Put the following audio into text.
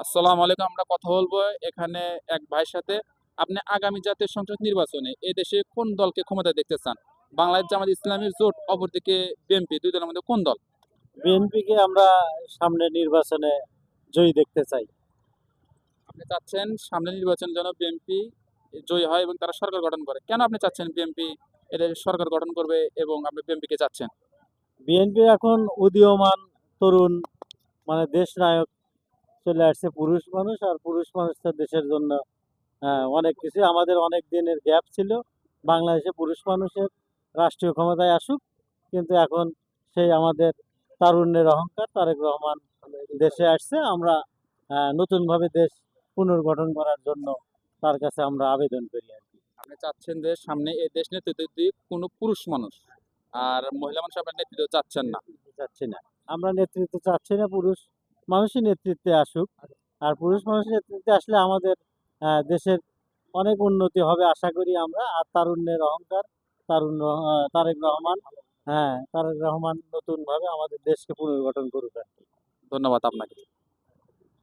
আসসালামু আলাইকুম। আমরা কথা বলবো এখানে এক ভাইয়ের সাথে। আপনি আগামী জাতীয় সংসদ নির্বাচনে এদেশে কোন দলকে ক্ষমতায় দেখতে চান? বাংলাদেশ জামাত ইসলামীর জোট, অপরদিকে বিএনপি, ২ দলের মধ্যে কোন দল? বিএনপিকে আমরা সামনে নির্বাচনে জয়ী দেখতে চাই। আপনি চাচ্ছেন সামনের নির্বাচনের জন্য বিএনপি জয়ী হয় এবং তারা সরকার গঠন করে। কেন আপনি চাচ্ছেন বিএনপি এদের সরকার গঠন করবে এবং আপনি বিএনপিকে চাচ্ছেন? বিএনপি এখন উদীয়মান তরুণ, মানে দেশ নায়ক চলে আসছে পুরুষ মানুষ, আর পুরুষ মানুষ তো দেশের জন্য অনেক কিছু। আমাদের অনেক দিনের গ্যাপ ছিল, বাংলাদেশে পুরুষ মানুষের রাষ্ট্রীয় ক্ষমতায় আসুক, কিন্তু এখন সেই আমাদের তারুণ্যের অহংকার তারেক রহমান দেশে আসছে। আমরা নতুনভাবে দেশ পুনর্গঠন করার জন্য তার কাছে আমরা আবেদন করি আর কি। আপনি চাচ্ছেন যে সামনে এই দেশ নেতৃত্ব দিক কোনো পুরুষ মানুষ, আর মহিলা মানুষ আপনার নেতৃত্ব চাচ্ছেন না। চাচ্ছি না, আমরা নেতৃত্ব চাচ্ছি না, পুরুষ মানুষই নেতৃত্বে আসুক। আর পুরুষ মানুষ নেতৃত্বে আসলে আমাদের দেশের অনেক উন্নতি হবে আশা করি আমরা। আর তারুণ্যের অহংকার, তারেক রহমান, তারেক রহমান নতুন ভাবে আমাদের দেশকে পুনর্গঠন করুক আর কি। ধন্যবাদ আপনাকে।